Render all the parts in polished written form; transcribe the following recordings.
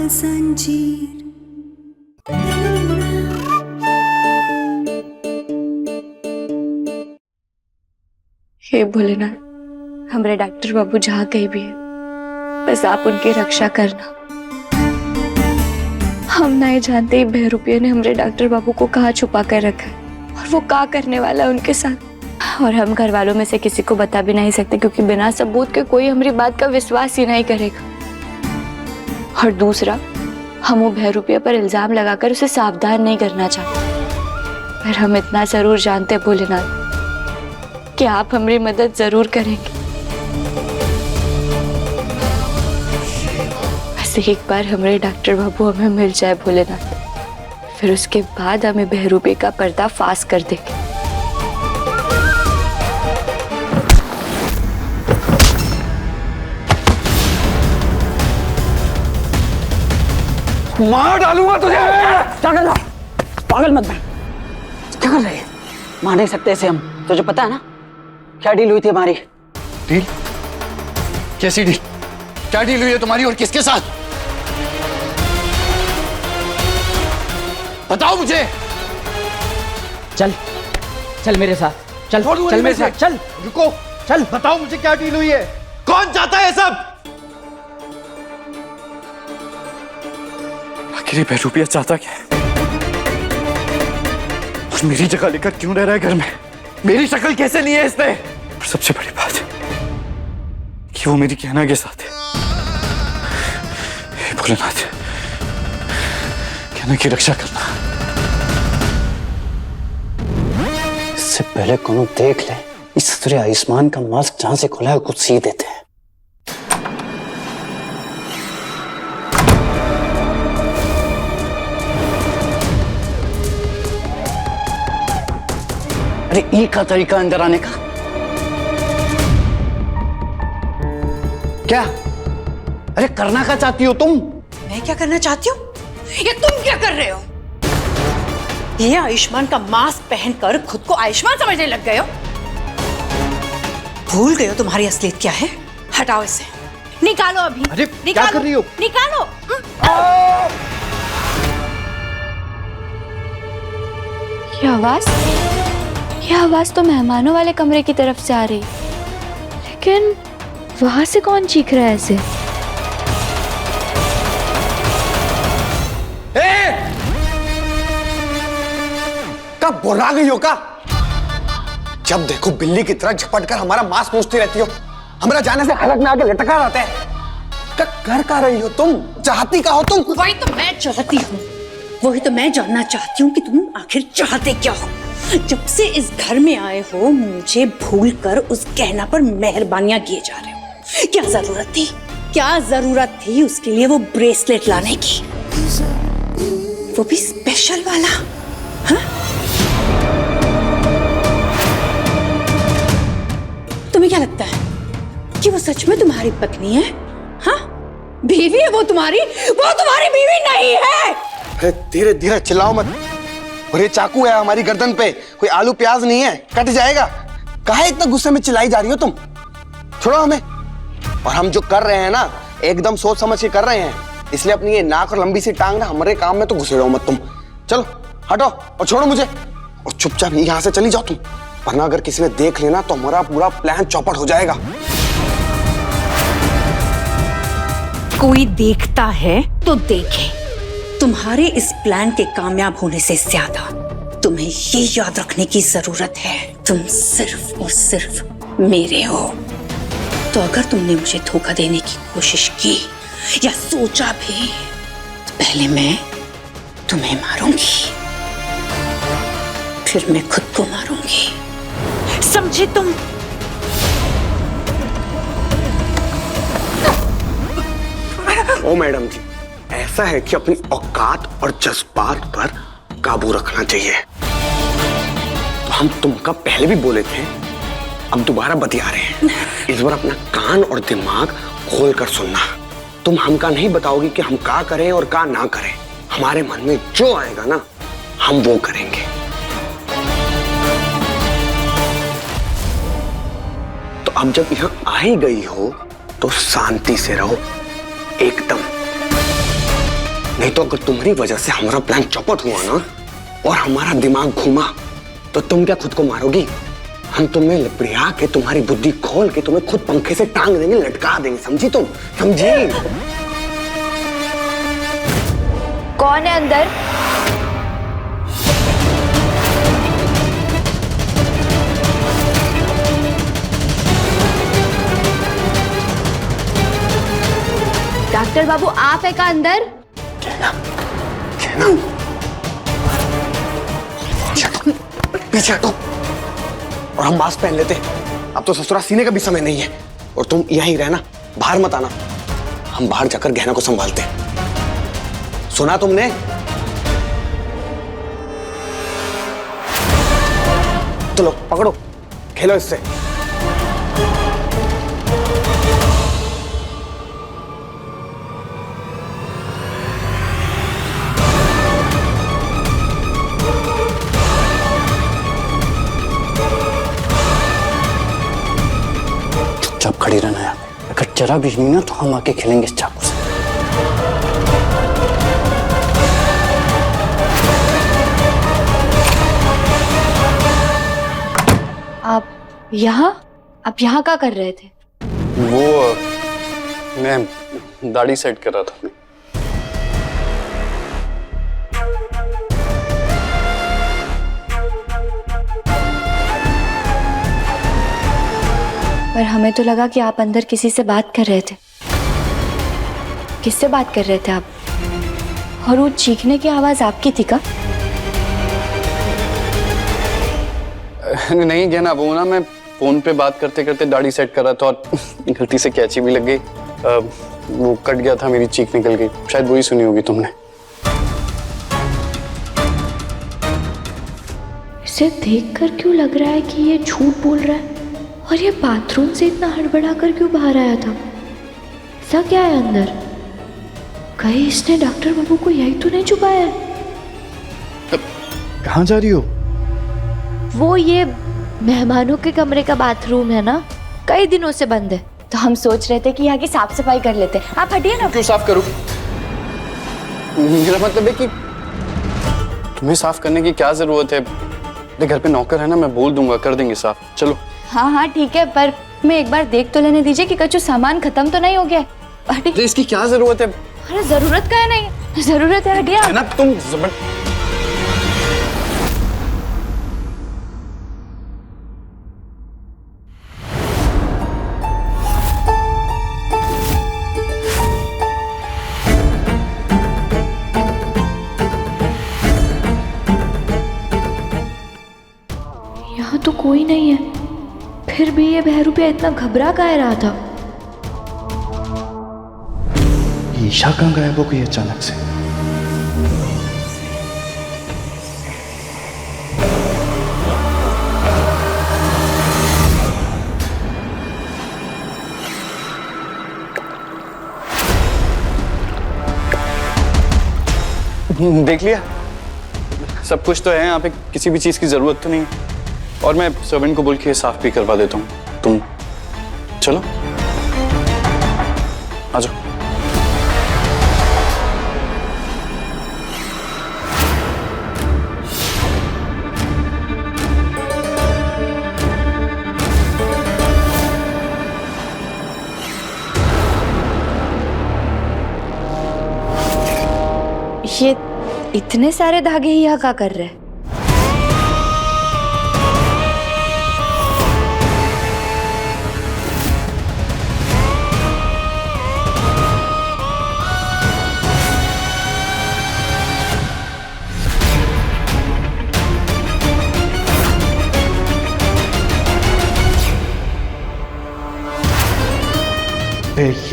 जंजीर। हे भोलेनाथ, हमारे डॉक्टर बाबू जहाँ कहीं भी है, बस आप उनकी रक्षा करना। हम नहीं जानते बहरूपिया ने हमारे डॉक्टर बाबू को कहाँ छुपा कर रखा है और वो क्या करने वाला है उनके साथ। और हम घर वालों में से किसी को बता भी नहीं सकते, क्योंकि बिना सबूत के कोई हमारी बात का विश्वास ही नहीं करेगा। और दूसरा, हम वो बहरूपिया पर इल्जाम लगाकर उसे सावधान नहीं करना चाहते, पर हम इतना जरूर जानते हैं भोलेनाथ कि आप हमारी मदद जरूर करेंगे। बस एक बार हमारे डॉक्टर बाबू हमें मिल जाए भोलेनाथ, फिर उसके बाद हमें बहरूपिया का पर्दा फाश कर देंगे। मार डालूंगा तुझे। पागल मत बन। क्या कर रहे हैं? मार नहीं सकते इसे हम। तुझे पता है ना क्या डील हुई थी हमारी? डील? कैसी डील? क्या डील हुई है तुम्हारी और किसके साथ? बताओ मुझे। चल चल मेरे साथ। चल चल मेरे साथ। चल रुको। चल बताओ मुझे क्या डील हुई है? कौन चाहता है सब? आखिर बहरूपिया चाहता क्या है? और मेरी जगह लेकर क्यों रह रहा है घर में? मेरी शक्ल कैसे नहीं है इसने? और सबसे बड़ी बात है कि वो मेरी कहना के साथ है। हे भोलेनाथ, कहना की रक्षा करना। इससे पहले कोनो देख ले, इस सूर्य आयुष्मान का मास्क जहां से खुला है कुछ सी देते हैं। अरे ई का तरीका अंदर आने का क्या? अरे करना क्या चाहती हो तुम? मैं क्या करना चाहती हूँ या तुम क्या कर रहे हो? ये आयुष्मान का मास्क पहनकर खुद को आयुष्मान समझने लग गए हो? भूल गए हो तुम्हारी असलियत क्या है? हटाओ इसे, निकालो अभी। अरे निकालो, क्या कर रही हो? निकालो। ये आवाज तो मेहमानों वाले कमरे की तरफ से आ रही, लेकिन वहां से कौन चीख रहा है ऐसे? कब बुला गई हो का? जब देखो बिल्ली की तरह झपट कर हमारा मांस पूछती रहती हो। हमारा जाने से हलक में आके लटका रहते हैं। कर का रही हो तुम? चाहती का हो तुम? वही तो मैं चाहती हूँ, वही तो मैं जानना चाहती हूँ कि तुम आखिर चाहते क्या हो? जब से इस घर में आए हो मुझे भूलकर उस गहना पर मेहरबानियां किए जा रहे हो। क्या जरूरत थी? क्या जरूरत थी उसके लिए वो ब्रेसलेट लाने की, वो भी स्पेशल वाला? हाँ? तुम्हें क्या लगता है कि वो सच में तुम्हारी पत्नी है? हाँ, बीवी है वो तुम्हारी बीवी नहीं है। धीरे धीरे चिल्लाओ मत। और ये चाकू है हमारी गर्दन पे, कोई आलू प्याज नहीं है, कट जाएगा। काहे इतना गुस्से में चिल्लाई जा रही हो तुम? छोड़ो हमें। और हम जो कर रहे हैं ना, एकदम सोच समझ के कर रहे हैं, इसलिए अपनी ये नाक और लंबी सी टांग ना हमारे काम में तो घुसेड़ो मत तुम। चलो हटो और छोड़ो मुझे, और चुपचाप यहाँ से चली जाओ तुम, वरना अगर किसी ने देख लेना तो हमारा पूरा प्लान चौपट हो जाएगा। कोई देखता है तो देखे, तुम्हारे इस प्लान के कामयाब होने से ज्यादा तुम्हें ये याद रखने की जरूरत है तुम सिर्फ और सिर्फ मेरे हो। तो अगर तुमने मुझे धोखा देने की कोशिश की या सोचा भी, तो पहले मैं तुम्हें मारूंगी, फिर मैं खुद को मारूंगी। समझे तुम? ओ मैडम जी, ऐसा है कि अपनी औकात और जज्बात पर काबू रखना चाहिए। तो हम तुमका पहले भी बोले थे, अब दोबारा बतिया रहे हैं। इस बार अपना कान और दिमाग खोल कर सुनना। तुम हमका नहीं बताओगी कि हम क्या करें और क्या ना करें। हमारे मन में जो आएगा ना, हम वो करेंगे। तो अब जब यहाँ आ ही गई हो तो शांति से रहो, एकदम। नहीं तो अगर तुम्हारी वजह से हमारा प्लान चौपट हुआ ना और हमारा दिमाग घूमा तो तुम क्या खुद को मारोगी? हम तुम्हें लपड़िया के तुम्हारी बुद्धि खोल के तुम्हें खुद पंखे से टांग देंगे, लटका देंगे, समझी तुम? समझी? कौन है अंदर? डॉक्टर बाबू आप है का अंदर? कहना पीछे हटो और हम मास्क पहन लेते। अब तो ससुरा सीने का भी समय नहीं है और तुम यहीं रहना, बाहर मत आना। हम बाहर जाकर गहना को संभालते हैं। सुना तुमने? चलो पकड़ो, खेलो इससे। चुपचाप खड़ी रहना है। अगर जरा भी नहीं ना तो हम आके खेलेंगे इस चाकू से। आप यहाँ क्या कर रहे थे? वो मैं दाढ़ी सेट कर रहा था अपनी। पर हमें तो लगा कि आप अंदर किसी से बात कर रहे थे। किससे बात कर रहे थे आप? और वो चीखने की आवाज आपकी थी क्या? नहीं गहना, वो ना मैं फोन पे बात करते करते दाढ़ी सेट कर रहा था और गलती से कैंची भी लग गई। वो कट गया था, मेरी चीख निकल गई। शायद वही सुनी होगी तुमने। इसे देखकर क्यों लग रहा है कि ये झूठ बोल रहा है? और ये बाथरूम से इतना हड़बड़ा कर क्यों बाहर आया था? ऐसा क्या है अंदर? कहीं इसने डॉक्टर बाबू को यही तो नहीं छुपाया है? कहाँ जा रही हो? वो ये मेहमानों के कमरे का बाथरूम है ना, कई दिनों से बंद है, तो हम सोच रहे थे कि यहाँ की साफ सफाई कर लेते। आप हटिए ना। क्यों साफ करूं? मेरा मतलब है कि तुम्हें साफ करने की क्या जरूरत है? मेरे घर पे नौकर है ना, मैं बोल दूंगा, कर देंगे साफ। चलो। हाँ हाँ ठीक है, पर मैं एक बार देख तो लेने दीजिए कि कछु सामान खत्म तो नहीं हो गया। हटिए। तो इसकी क्या जरूरत है? अरे जरूरत का है नहीं, जरूरत है, हटिए आप। है ना तुम यहाँ तो कोई नहीं है, फिर भी ये बहरूपिया इतना घबरा काहे रहा था? ईशा कहाँ गायब हो गई अचानक से? देख लिया, सब कुछ तो है यहाँ पे, किसी भी चीज की जरूरत तो नहीं है। और मैं सर्वेंट को बोल के साफ भी करवा देता हूँ। तुम चलो आ जाओ। ये इतने सारे धागे ही यहाँ क्या कर रहे हैं?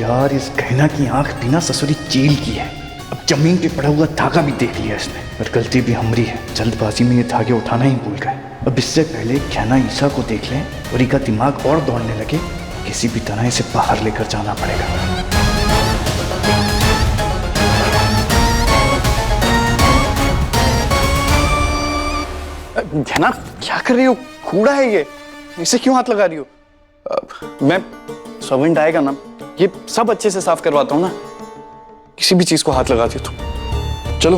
यार, इस गहना की आंख बिना ससुरी चील की है। अब जमीन पे पड़ा हुआ धागा भी देख लिया इसने, पर गलती भी हमारी है। जल्दबाजी में ये धागे उठाना ही भूल गए। अब इससे पहले गहना ईशा को देख लें और इनका दिमाग और दौड़ने लगे, किसी भी तरह इसे बाहर लेकर जाना पड़ेगा। गहना क्या कर रही हो? कूड़ा है ये, इसे क्यों हाथ लगा रही हो? मैं सर्वेंट आएगा ना, ये सब अच्छे से साफ करवाता हूँ ना। किसी भी चीज को हाथ लगाती हो तुम। चलो।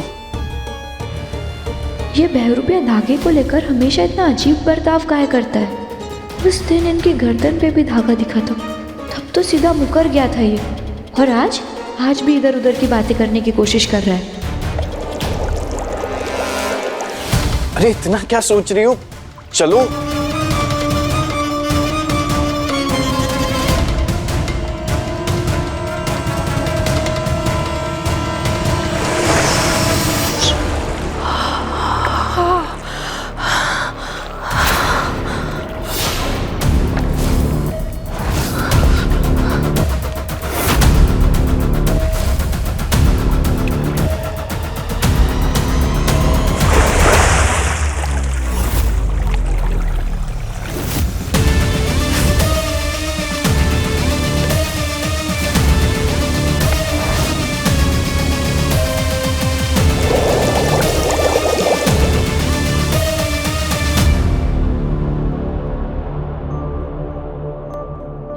ये बहरूपिया धागे को लेकर हमेशा इतना अजीब बर्ताव काहे करता है? उस दिन इनकी गर्दन पे भी धागा दिखा था, तब तो सीधा मुकर गया था ये, और आज भी इधर उधर की बातें करने की कोशिश कर रहा है। अरे इतना क्या सोच रही हो, चलो।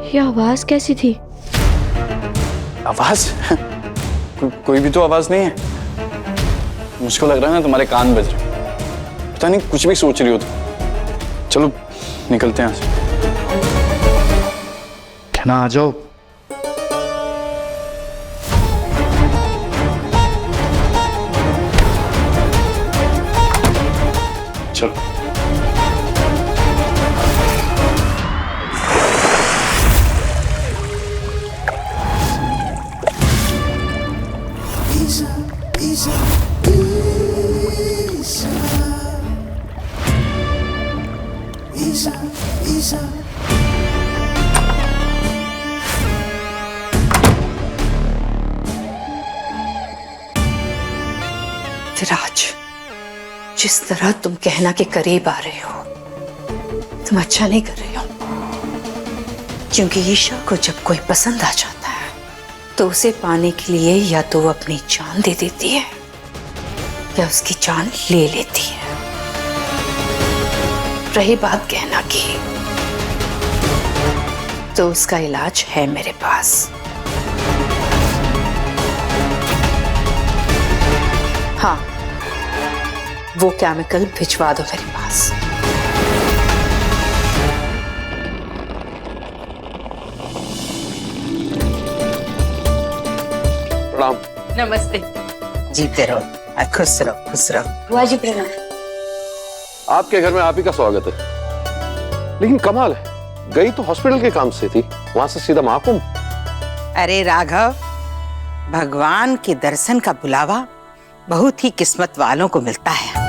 ये आवाज कैसी थी? आवाज? कोई भी तो आवाज नहीं है। मुझको लग रहा है ना तुम्हारे कान बज रहे। पता नहीं कुछ भी सोच रही हो तुम। चलो निकलते हैं यहाँ से। कहना आ जाओ। चलो। राज, जिस तरह तुम कहना के करीब आ रहे हो, तुम अच्छा नहीं कर रहे हो। क्योंकि ईशा को जब कोई पसंद आ जाता है तो उसे पाने के लिए या तो वो अपनी जान दे देती है या उसकी जान ले लेती है। रही बात कहना की, तो उसका इलाज है मेरे पास। हाँ, वो केमिकल भिजवा दो मेरे पास। प्रणाम। नमस्ते। जीते रहो, खुश रहो, खुश रहो। बुआ जी प्रणाम। आपके घर में आप ही का स्वागत है। लेकिन कमाल है, गई तो हॉस्पिटल के काम से थी, वहां से सीधा महाकुंभ। अरे राघव, भगवान के दर्शन का बुलावा बहुत ही किस्मत वालों को मिलता है।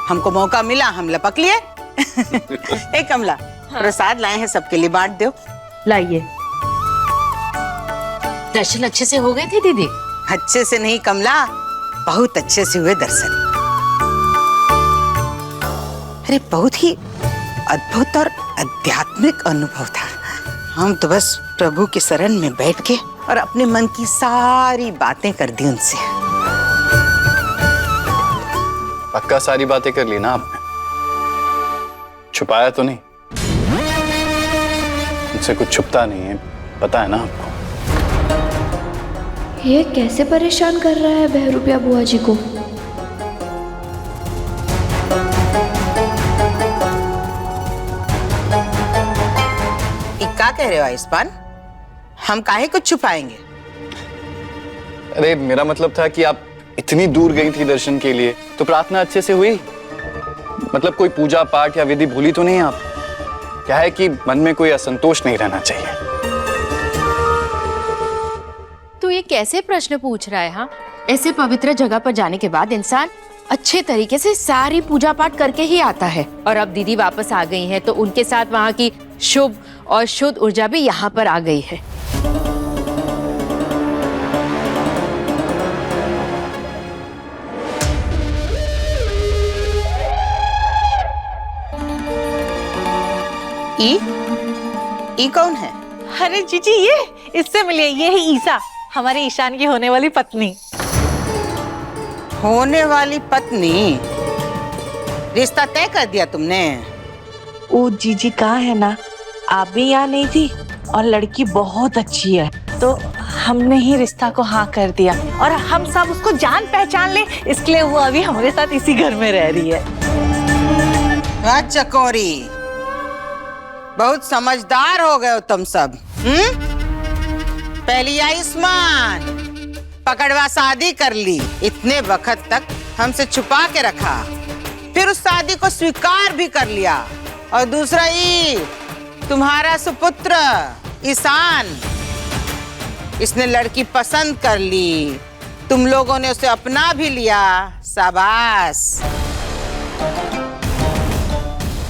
हमको मौका मिला, हम लपक लिए। ए कमला, प्रसाद लाए हैं, सबके लिए बांट दो। लाइए। दर्शन अच्छे से हो गए थे दीदी? अच्छे से नहीं कमला, बहुत अच्छे से हुए दर्शन। अरे बहुत ही अद्भुत और आध्यात्मिक अनुभव था। हम तो बस प्रभु के शरण में बैठ के और अपने मन की सारी बातें कर दी उनसे। पक्का सारी बातें कर ली ना आपने? छुपाया तो नहीं? मुझसे कुछ छुपता नहीं है, पता है ना आपको। ये कैसे परेशान कर रहा है बहरूपिया बुआ जी को? क्या कह रहे हो आयुष्मान? हम काहे कुछ छुपाएंगे? अरे मेरा मतलब था कि आप इतनी दूर गई थी दर्शन के लिए, तो प्रार्थना अच्छे से हुई? मतलब कोई पूजा पाठ या विधि भूली तो नहीं आप? क्या है कि मन में कोई असंतोष नहीं रहना चाहिए। तू ये कैसे प्रश्न पूछ रहा है? हाँ, ऐसे पवित्र जगह पर जाने के बाद इंसान अच्छे तरीके से सारी पूजा पाठ करके ही आता है। और अब दीदी वापस आ गई हैं, तो उनके साथ वहाँ की शुभ और शुद्ध ऊर्जा भी यहाँ पर आ गई है। ई कौन है? अरे जीजी, ये इससे मिलिए, ये है ईसा, हमारे ईशान की होने वाली पत्नी। होने वाली पत्नी? रिश्ता तय कर दिया तुमने? ओ जीजी कहाँ है ना, आप भी यहाँ नहीं थी, और लड़की बहुत अच्छी है, तो हमने ही रिश्ता को हाँ कर दिया और हम सब उसको जान पहचान ले, इसलिए वो अभी हमारे साथ इसी घर में रह रही है। वाह चकोरी, बहुत समझदार हो गए हो तुम सब। पहली आयुष्मान पकड़वा शादी कर ली, इतने वक्त तक हमसे छुपा के रखा, फिर उस शादी को स्वीकार भी कर लिया। और दूसरा ये तुम्हारा सुपुत्र ईशान, इसने लड़की पसंद कर ली, तुम लोगों ने उसे अपना भी लिया, शाबाश।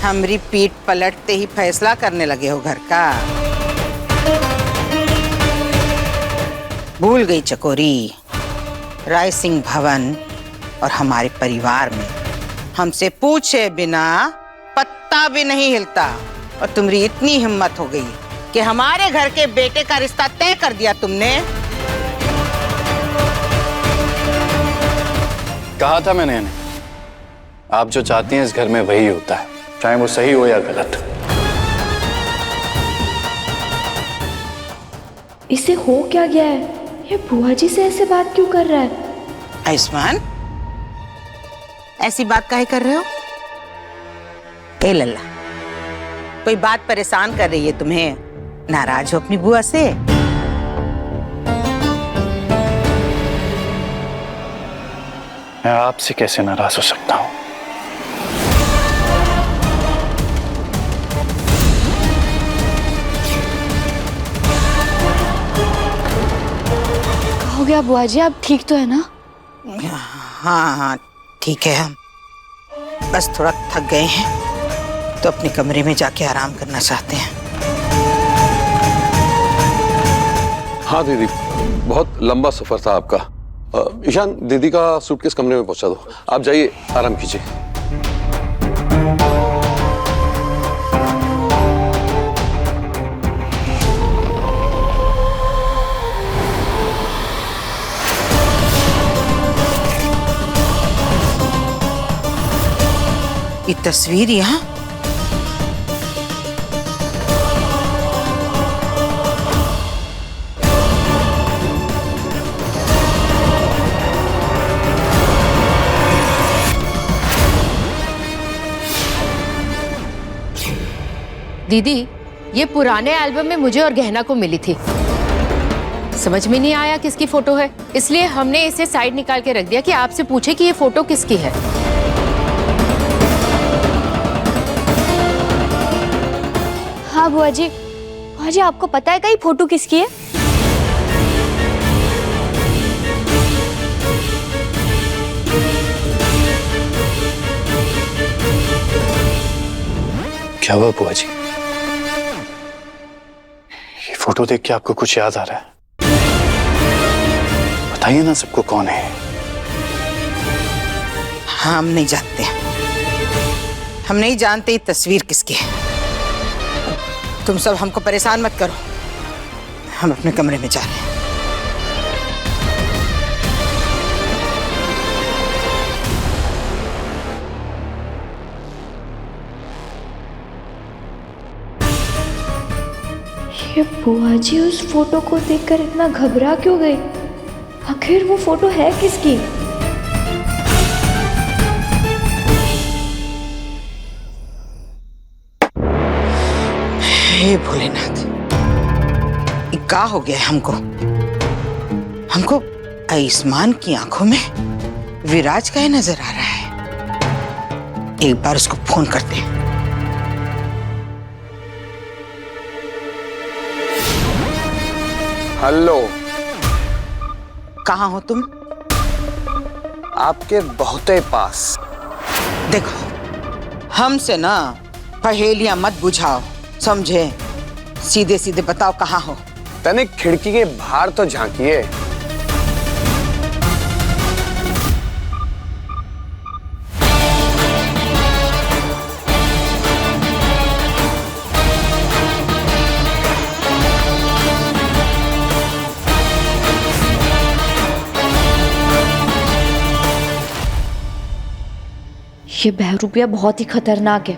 हमारी पीठ पलटते ही फैसला करने लगे हो घर का। भूल गई चकोरी, राय सिंह भवन और हमारे परिवार में हमसे पूछे बिना पत्ता भी नहीं हिलता, और तुम्हारी इतनी हिम्मत हो गई कि हमारे घर के बेटे का रिश्ता तय कर दिया तुमने। कहा था मैंने, आप जो चाहती हैं इस घर में वही होता है, चाहे वो सही हो या गलत। इसे हो क्या गया है? ये बुआ जी से ऐसे बात क्यों कर रहा है? आयुष्मान, ऐसी बात काहे कर रहे हो? ए लल्ला, कोई बात परेशान कर रही है तुम्हें? नाराज हो अपनी बुआ से? मैं आपसे कैसे नाराज हो सकता हूं? हो गया बुआ जी, आप ठीक तो है ना? हाँ हाँ ठीक है, हम बस थोड़ा थक गए हैं तो अपने कमरे में जाके आराम करना चाहते हैं। हाँ दीदी, बहुत लंबा सफर था आपका। ईशान, दीदी का सूटकेस कमरे में पहुंचा दो, आप जाइए आराम कीजिए। ये तस्वीर यहाँ? दीदी, ये पुराने एल्बम में मुझे और गहना को मिली थी। समझ में नहीं आया किसकी फोटो है, इसलिए हमने इसे साइड निकाल के रख दिया कि आपसे पूछे कि ये फोटो किसकी है। हाँ बुआ जी, आपको पता है कि ये फोटो किसकी है? क्या हुआ बुआ जी? ये फोटो देख के आपको कुछ याद आ रहा है? बताइए ना सबको कौन है। हम नहीं जानते, हम नहीं जानते ये तस्वीर किसकी है। तुम सब हमको परेशान मत करो, हम अपने कमरे में जा रहे हैं। ये बुआ जी उस फोटो को देखकर इतना घबरा क्यों गई? आखिर वो फोटो है किसकी? हे भोलेनाथ, ये क्या हो गया हमको? हमको आयुष्मान की आंखों में विराज का ही नजर आ रहा है। एक बार उसको फोन करते हैं। हेलो, कहाँ हो तुम? आपके बहुते पास। देखो, हमसे ना पहेलियां मत बुझाओ, समझे? सीधे सीधे बताओ कहाँ हो। तने खिड़की के बाहर तो झांकिए। ये बहरूपिया बहुत ही खतरनाक है,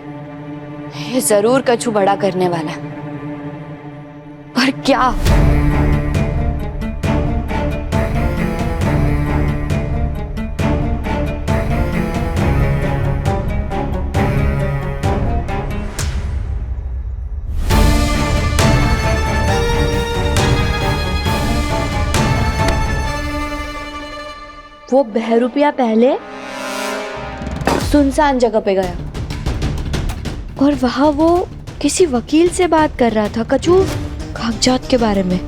ये जरूर कछु बड़ा करने वाला है। पर क्या? वो बहरूपिया पहले सुनसान जगह पे गया और वहां वो किसी वकील से बात कर रहा था कचू कागजात के बारे में।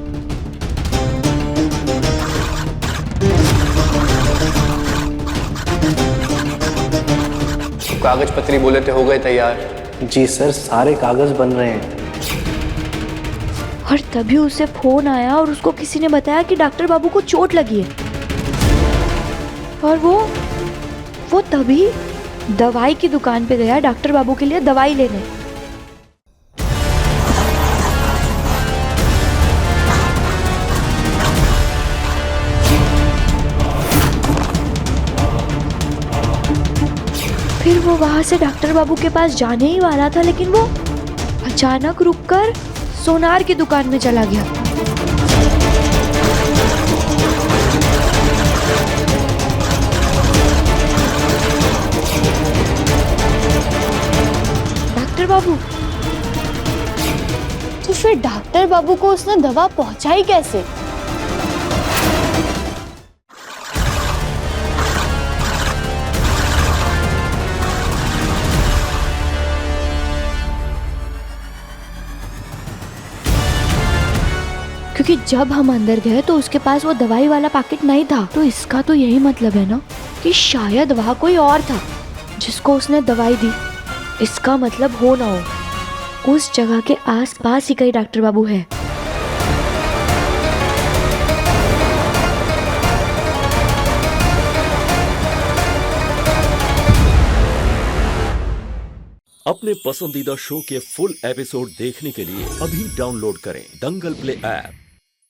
कागज पत्री बोले थे हो गए तैयार? जी सर, सारे कागज बन रहे हैं। और तभी उसे फोन आया और उसको किसी ने बताया कि डॉक्टर बाबू को चोट लगी है। और वो तभी दवाई की दुकान पे गया डॉक्टर बाबू के लिए दवाई लेने। फिर वो वहां से डॉक्टर बाबू के पास जाने ही वाला था, लेकिन वो अचानक रुककर सोनार की दुकान में चला गया। डॉक्टर बाबू, तो फिर डॉक्टर बाबू को उसने दवा पहुंचाई कैसे? क्योंकि जब हम अंदर गए तो उसके पास वो दवाई वाला पैकेट नहीं था, तो इसका तो यही मतलब है ना कि शायद वहाँ कोई और था जिसको उसने दवाई दी। इसका मतलब हो ना हो उस जगह के आसपास ही कई डॉक्टर बाबू है। अपने पसंदीदा शो के फुल एपिसोड देखने के लिए अभी डाउनलोड करें दंगल प्ले ऐप।